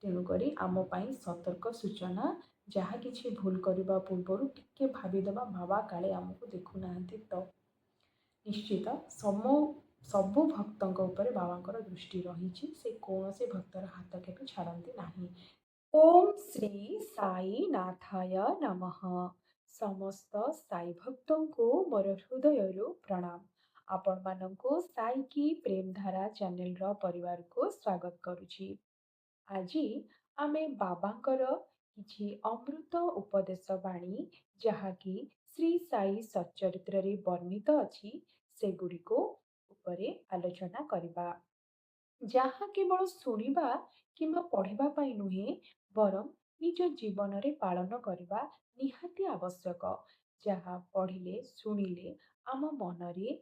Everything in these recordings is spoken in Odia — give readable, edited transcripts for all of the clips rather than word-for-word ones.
ତେଣୁକରି ଆମ ପାଇଁ ସତର୍କ ସୂଚନା। ଯାହା କିଛି ଭୁଲ କରିବା ପୂର୍ବରୁ ଟିକେ ଭାବିଦେବା, ବାବା କାଳେ ଆମକୁ ଦେଖୁନାହାନ୍ତି ତ। ନିଶ୍ଚିତ ସବୁ ଭକ୍ତଙ୍କ ଉପରେ ବାବାଙ୍କର ଦୃଷ୍ଟି ରହିଛି। ସେ କୌଣସି ଭକ୍ତର ହାତ କେବେ ଛାଡ଼ନ୍ତି ନାହିଁ। ଓମ୍ ଶ୍ରୀ ସାଇ ନାଥାୟ ନମଃ। ସମସ୍ତ ସାଇ ଭକ୍ତଙ୍କୁ ମୋର ହୃଦୟରୁ ପ୍ରଣାମ। ଆପଣମାନଙ୍କୁ ସାଇକି ପ୍ରେମଧାରା ଚ୍ୟାନେଲର ପରିବାରକୁ ସ୍ୱାଗତ କରୁଛି। ଆଜି ଆମେ ବାବାଙ୍କର କିଛି ଅମୃତ ଉପଦେଶ ବାଣୀ, ଯାହାକି ଶ୍ରୀ ସାଇ ସଚ୍ଚରିତ୍ରରେ ବର୍ଣ୍ଣିତ ଅଛି, ସେଗୁଡ଼ିକୁ ଉପରେ ଆଲୋଚନା କରିବା। ଯାହା କେବଳ ଶୁଣିବା କିମ୍ବା ପଢ଼ିବା ପାଇଁ ନୁହେଁ, ବରଂ ନିଜ ଜୀବନରେ ପାଳନ କରିବା ନିହାତି ଆବଶ୍ୟକ। ଯାହା ପଢ଼ିଲେ ଶୁଣିଲେ ଆମ ମନରେ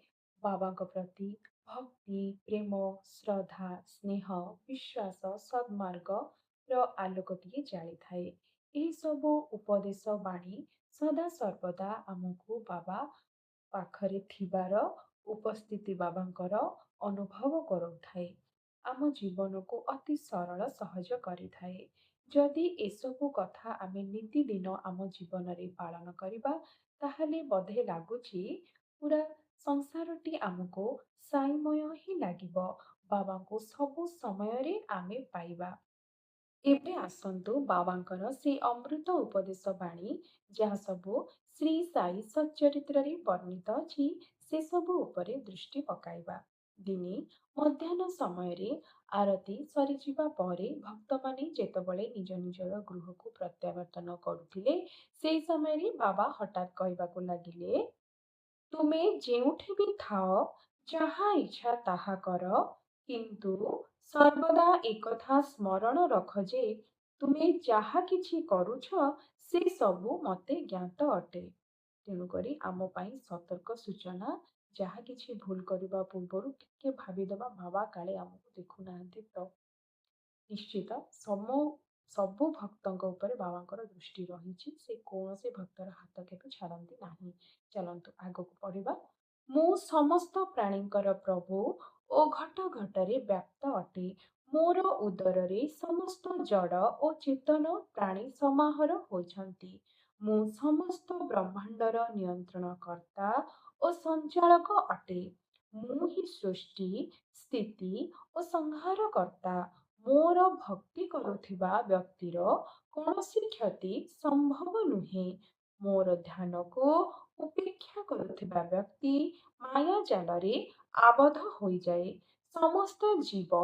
ବାବାଙ୍କ ପ୍ରତି ଭକ୍ତି, ପ୍ରେମ, ଶ୍ରଦ୍ଧା, ସ୍ନେହ, ବିଶ୍ୱାସ, ସନ୍ମାର୍ଗର ଆଲୋକଟିଏ ଜାଳିଥାଏ। ଏହିସବୁ ଉପଦେଶ ବାଣୀ ସଦା ସର୍ବଦା ଆମକୁ ବାବା ପାଖରେ ଥିବାର, ଉପସ୍ଥିତି ବାବାଙ୍କର ଅନୁଭବ କରାଉଥାଏ। ଆମ ଜୀବନକୁ ଅତି ସରଳ ସହଜ କରିଥାଏ। ଯଦି ଏସବୁ କଥା ଆମେ ନିତିଦିନ ଆମ ଜୀବନରେ ପାଳନ କରିବା, ତାହେଲେ ବୋଧେ ଲାଗୁଛି ପୁରା ସଂସାରଟି ଆମକୁ ସାଇମୟ ହିଁ ଲାଗିବ। ବାବାଙ୍କୁ ସବୁ ସମୟରେ ଆମେ ପାଇବା। ଏବେ ଆସନ୍ତୁ ବାବାଙ୍କର ସେ ଅମୃତ ଉପଦେଶ ବାଣୀ, ଯାହା ସବୁ ଶ୍ରୀ ସାଇ ସଚ୍ଚରିତ୍ରରେ ବର୍ଣ୍ଣିତ ଅଛି, ସେସବୁ ଉପରେ ଦୃଷ୍ଟି ପକାଇବା। ଦିନେ ମଧ୍ୟାହ୍ନ ସମୟରେ ଆରତି ସରିଯିବା ପରେ ଭକ୍ତମାନେ ଯେତେବେଳେ ନିଜ ନିଜର ଗୃହକୁ ପ୍ରତ୍ୟାବର୍ତ୍ତନ କରୁଥିଲେ, ସେହି ସମୟରେ ବାବା ହଠାତ୍ କହିବାକୁ ଲାଗିଲେ, ତୁମେ ଯେଉଁଠି ବି ଥାଅ, ଯାହା ଇଚ୍ଛା ତାହା କର, କିନ୍ତୁ ସର୍ବଦା ଏକଥା ସ୍ମରଣ ରଖ ଯେ ତୁମେ ଯାହା କିଛି କରୁଛ, ସେ ସବୁ ମୋତେ ଜ୍ଞାତ ଅଟେ। ତେଣୁକରି ଆମ ପାଇଁ ସତର୍କ ସୂଚନା। ଯାହା କିଛି ଭୁଲ କରିବା ପୂର୍ବରୁ ଟିକେ ଭାବିଦେବା, ବାବା କାଳେ ଆମକୁ ଦେଖୁନାହାନ୍ତି ତ। ନିଶ୍ଚିତ ସବୁ ଭକ୍ତଙ୍କ ଉପରେ ବାବାଙ୍କର ଦୃଷ୍ଟି ରହିଛି। ସେ କୌଣସି ଭକ୍ତର ହାତ କେବେ ଛାଡ଼ନ୍ତି ନାହିଁ। ଚାଲନ୍ତୁ ଆଗକୁ ପଢ଼ିବା। ମୁଁ ସମସ୍ତ ପ୍ରାଣୀଙ୍କର ପ୍ରଭୁ ଓ ଘଟ ଘଟରେ ବ୍ୟାପ୍ତ ଅଟେ। ମୋର ଉଦରରେ ସମସ୍ତ ଜଡ଼ ଓ ଚେତନ ପ୍ରାଣୀ ସମାହାର ହୋଇଛନ୍ତି। ମୁଁ ସମସ୍ତ ବ୍ରହ୍ମାଣ୍ଡର ନିୟନ୍ତ୍ରଣକର୍ତ୍ତା ଓ ସଞ୍ଚାଳକ ଅଟେ। ମୁଁ ହିଁ ସୃଷ୍ଟି, ସ୍ଥିତି ଓ ସଂହାର କର୍ତ୍ତା। ମୋର ଭକ୍ତି କରୁଥିବା ବ୍ୟକ୍ତିର କୌଣସି କ୍ଷତି ସମ୍ଭବ ନୁହେଁ। ମୋର ଧ୍ୟାନକୁ ଉପେକ୍ଷା କରୁଥିବା ବ୍ୟକ୍ତି ମାୟା ଜାଲରେ ଆବଦ୍ଧ ହୋଇଯାଏ। ସମସ୍ତ ଜୀବ,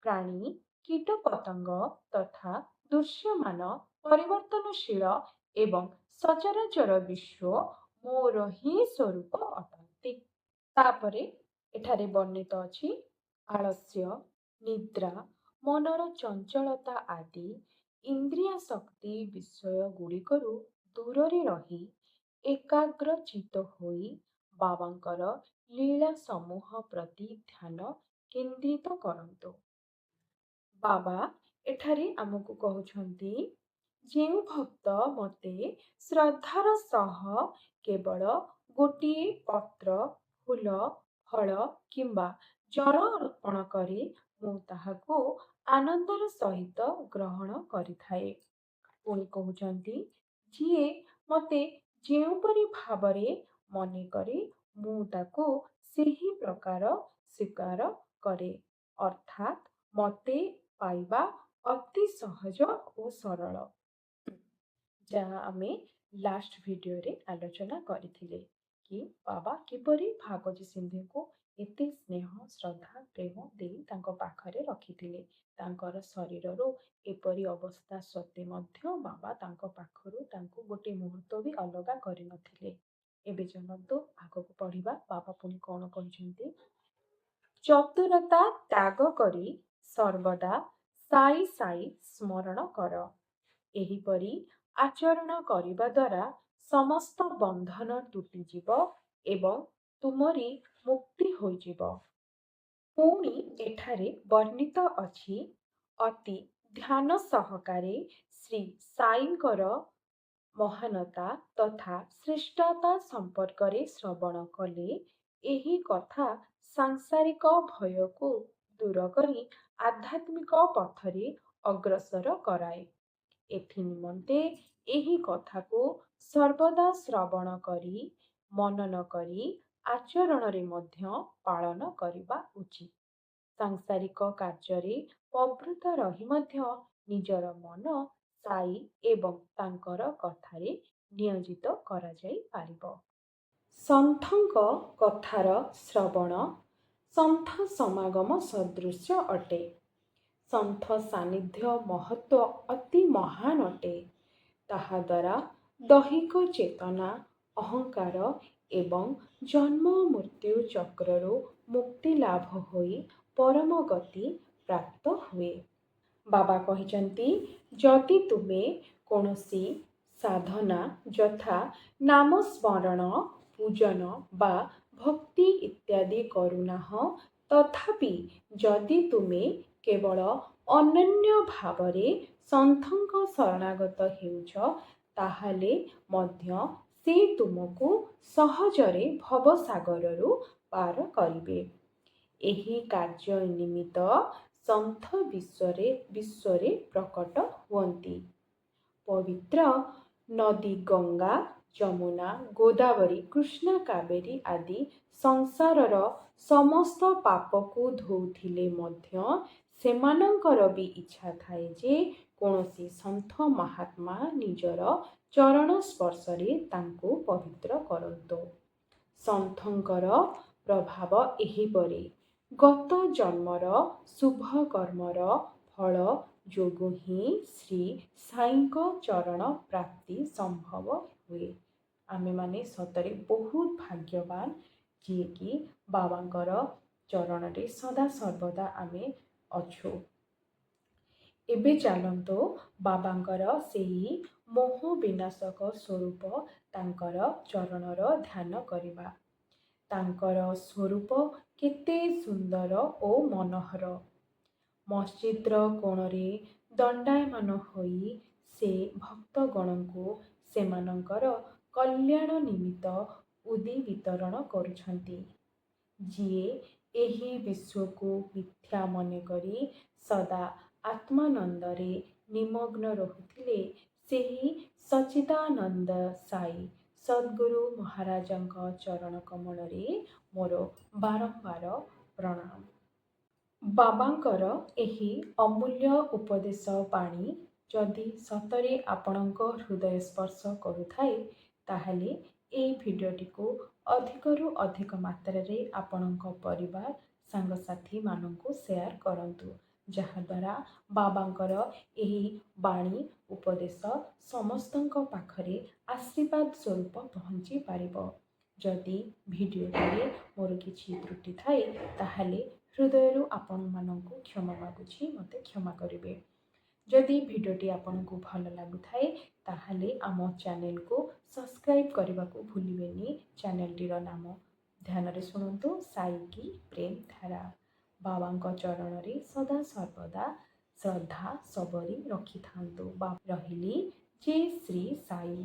ପ୍ରାଣୀ, କୀଟପତଙ୍ଗ ତଥା ଦୃଶ୍ୟମାନ, ପରିବର୍ତ୍ତନଶୀଳ ଏବଂ ସଚରାଚର ବିଶ୍ୱ ମୋର ହିଁ ସ୍ୱରୂପ ଅଟନ୍ତି। ତାପରେ ଏଠାରେ ବର୍ଣ୍ଣିତ ଅଛି, ଆଳସ୍ୟ, ନିଦ୍ରା, ମନର ଚଞ୍ଚଳତା ଆଦି ଇନ୍ଦ୍ରିୟାସକ୍ତି ବିଷୟ ଗୁଡ଼ିକରୁ ଦୂରରେ ରହି ଏକାଗ୍ରଚିତ୍ତ ହୋଇ ବାବାଙ୍କର ଲୀଳା ସମୂହ ପ୍ରତି ଧ୍ୟାନ କେନ୍ଦ୍ରିତ କରନ୍ତୁ। ବାବା ଏଠାରେ ଆମକୁ କହୁଛନ୍ତି, ଯେଉଁ ଭକ୍ତ ମୋତେ ଶ୍ରଦ୍ଧାର ସହ କେବଳ ଗୋଟିଏ ପତ୍ର, ଫୁଲ, ଫଳ କିମ୍ବା ଜଳ ଅର୍ପଣ କରେ, ମୁଁ ତାହାକୁ ଆନନ୍ଦର ସହିତ ଗ୍ରହଣ କରିଥାଏ। ପୁଣି କହୁଛନ୍ତି, ଯିଏ ମୋତେ ଯେଉଁପରି ଭାବରେ ମନେ କରେ, ମୁଁ ତାକୁ ସେହି ପ୍ରକାର ସ୍ୱୀକାର କରେ। ଅର୍ଥାତ୍ ମୋତେ ପାଇବା ଅତି ସହଜ ଓ ସରଳ। ଯାହା ଆମେ ଲାଷ୍ଟ ଭିଡ଼ିଓରେ ଆଲୋଚନା କରିଥିଲେ କି ବାବା କିପରି ଭାଗଜୀ ସିନ୍ଧୁଙ୍କୁ ଏତେ ସ୍ନେହ, ଶ୍ରଦ୍ଧା, ପ୍ରେମ ଦେଇ ତାଙ୍କ ପାଖରେ ରଖିଥିଲେ। ତାଙ୍କର ଶରୀରରୁ ଏପରି ଅବସ୍ଥା ସତ୍ତ୍ୱେ ମଧ୍ୟ ବାବା ତାଙ୍କ ପାଖରୁ ତାଙ୍କୁ ଗୋଟେ ମୁହୂର୍ତ୍ତ ବି ଅଲଗା କରିନଥିଲେ। ଏବେ ଚାଲନ୍ତୁ ଆଗକୁ ପଢ଼ିବା। ବାବା ପୁଣି କ'ଣ କହିଛନ୍ତି? ଚତୁରତା ତ୍ୟାଗ କରି ସର୍ବଦା ସାଇ ସାଇ ସ୍ମରଣ କର। ଏହିପରି ଆଚରଣ କରିବା ଦ୍ୱାରା ସମସ୍ତ ବନ୍ଧନ ତୁଟିଯିବ ଏବଂ ତୁମରି ମୁକ୍ତି ହୋଇଯିବ। ପୁଣି ଏଠାରେ ବର୍ଣ୍ଣିତ ଅଛି, ଅତି ଧ୍ୟାନ ସହକାରେ ଶ୍ରୀ ସାଇଙ୍କର ମହାନତା ତଥା ଶ୍ରେଷ୍ଠତା ସମ୍ପର୍କରେ ଶ୍ରବଣ କଲେ ଏହି କଥା ସାଂସାରିକ ଭୟକୁ ଦୂର କରି ଆଧ୍ୟାତ୍ମିକ ପଥରେ ଅଗ୍ରସର କରାଏ। ଏଥି ନିମନ୍ତେ ଏହି କଥାକୁ ସର୍ବଦା ଶ୍ରବଣ କରି ମନନ କରି ଆଚରଣରେ ମଧ୍ୟ ପାଳନ କରିବା ଉଚିତ। ସାଂସାରିକ କାର୍ଯ୍ୟରେ ପ୍ରବୃତ୍ତ ରହି ମଧ୍ୟ ନିଜର ମନ ସାଇ ଏବଂ ତାଙ୍କର କଥାରେ ନିୟୋଜିତ କରାଯାଇପାରିବ। ସନ୍ଥଙ୍କ କଥାର ଶ୍ରବଣ ସନ୍ଥ ସମାଗମ ସଦୃଶ ଅଟେ। ସନ୍ଥ ସାନ୍ନିଧ୍ୟ ମହତ୍ଵ ଅତି ମହାନ ଅଟେ। ତାହାଦ୍ୱାରା ଦୈହିକ ଚେତନା, ଅହଙ୍କାର ଏବଂ ଜନ୍ମ ମୃତ୍ୟୁ ଚକ୍ରରୁ ମୁକ୍ତି ଲାଭ ହୋଇ ପରମ ଗତି ପ୍ରାପ୍ତ ହୁଏ। ବାବା କହିଛନ୍ତି, ଯଦି ତୁମେ କୌଣସି ସାଧନା ଯଥା ନାମ ସ୍ମରଣ, ପୂଜନ ବା ଭକ୍ତି ଇତ୍ୟାଦି କରୁନାହଁ, ତଥାପି ଯଦି ତୁମେ କେବଳ ଅନନ୍ୟ ଭାବରେ ସନ୍ଥଙ୍କ ଶରଣାଗତ ହେଉଛ, ତାହେଲେ ମଧ୍ୟ ସେ ତୁମକୁ ସହଜରେ ଭବସାଗରରୁ ପାର କରିବେ। ଏହି କାର୍ଯ୍ୟ ନିମିତ୍ତ ସନ୍ଥ ବିଶ୍ୱରେ ପ୍ରକଟ ହୁଅନ୍ତି। ପବିତ୍ର ନଦୀ ଗଙ୍ଗା, ଯମୁନା, ଗୋଦାବରୀ, କୃଷ୍ଣା, କାବେରୀ ଆଦି ସଂସାରର ସମସ୍ତ ପାପକୁ ଧୋଉଥିଲେ ମଧ୍ୟ ସେମାନଙ୍କର ବି ଇଚ୍ଛା ଥାଏ ଯେ କୌଣସି ସନ୍ଥ ମହାତ୍ମା ନିଜର ଚରଣ ସ୍ପର୍ଶରେ ତାଙ୍କୁ ପବିତ୍ର କରନ୍ତୁ। ସନ୍ଥଙ୍କର ପ୍ରଭାବ ଏହିପରି। ଗତ ଜନ୍ମର ଶୁଭ କର୍ମର ଫଳ ଯୋଗୁଁ ହିଁ ଶ୍ରୀ ସାଇଙ୍କ ଚରଣ ପ୍ରାପ୍ତି ସମ୍ଭବ ହୁଏ। ଆମେମାନେ ସତରେ ବହୁତ ଭାଗ୍ୟବାନ, ଯିଏକି ବାବାଙ୍କର ଚରଣରେ ସଦା ସର୍ବଦା ଆମେ ଅଛୁ। ଏବେ ଚାଲନ୍ତୁ ବାବାଙ୍କର ସେହି ମୋହ ବିନାଶକ ସ୍ୱରୂପ ତାଙ୍କର ଚରଣର ଧ୍ୟାନ କରିବା। ତାଙ୍କର ସ୍ୱରୂପ କେତେ ସୁନ୍ଦର ଓ ମନୋହର। ମସଜିଦର କୋଣରେ ଦଣ୍ଡାୟମାନ ହୋଇ ସେ ଭକ୍ତଗଣଙ୍କୁ ସେମାନଙ୍କର କଲ୍ୟାଣ ନିମିତ୍ତ ଉଦି ବିତରଣ କରୁଛନ୍ତି। ଯିଏ ଏହି ବିଶ୍ୱକୁ ମିଥ୍ୟା ମନେକରି ସଦା ଆତ୍ମାନନ୍ଦରେ ନିମଗ୍ନ ରହୁଥିଲେ, ସେହି ସଚ୍ଚିଦାନନ୍ଦ ସାଇ ସଦ୍‌ଗୁରୁ ମହାରାଜଙ୍କ ଚରଣ କମଳରେ ମୋର ବାରମ୍ବାର ପ୍ରଣାମ। ବାବାଙ୍କର ଏହି ଅମୂଲ୍ୟ ଉପଦେଶ ବାଣୀ ଯଦି ସତରେ ଆପଣଙ୍କ ହୃଦୟ ସ୍ପର୍ଶ କରୁଥାଏ, ତାହେଲେ ଏହି ଭିଡ଼ିଓଟିକୁ ଅଧିକରୁ ଅଧିକ ମାତ୍ରାରେ ଆପଣଙ୍କ ପରିବାର, ସାଙ୍ଗସାଥୀମାନଙ୍କୁ ସେୟାର କରନ୍ତୁ, ଯାହାଦ୍ୱାରା ବାବାଙ୍କର ଏହି ବାଣୀ ଉପଦେଶ ସମସ୍ତଙ୍କ ପାଖରେ ଆଶୀର୍ବାଦ ସ୍ୱରୂପ ପହଞ୍ଚି ପାରିବ। ଯଦି ଭିଡ଼ିଓଟିରେ ମୋର କିଛି ତ୍ରୁଟି ଥାଏ, ତାହେଲେ ହୃଦୟରୁ ଆପଣମାନଙ୍କୁ କ୍ଷମା ମାଗୁଛି, ମୋତେ କ୍ଷମା କରିବେ। ଯଦି ଭିଡ଼ିଓଟି ଆପଣଙ୍କୁ ଭଲ ଲାଗୁଥାଏ, ତାହେଲେ ଆମ ଚ୍ୟାନେଲକୁ ସବସ୍କ୍ରାଇବ୍ କରିବାକୁ ଭୁଲିବେନି। ଚ୍ୟାନେଲଟିର ନାମ ଧ୍ୟାନରେ ଶୁଣନ୍ତୁ, ସାଇ କି ପ୍ରେମ ଧାରା। ବାବାଙ୍କ ଚରଣରେ ସଦା ସର୍ବଦା ଶ୍ରଦ୍ଧା ସବରି ରଖିଥାନ୍ତୁ। ରହିଲି। ଜୟ ଶ୍ରୀ ସାଇ।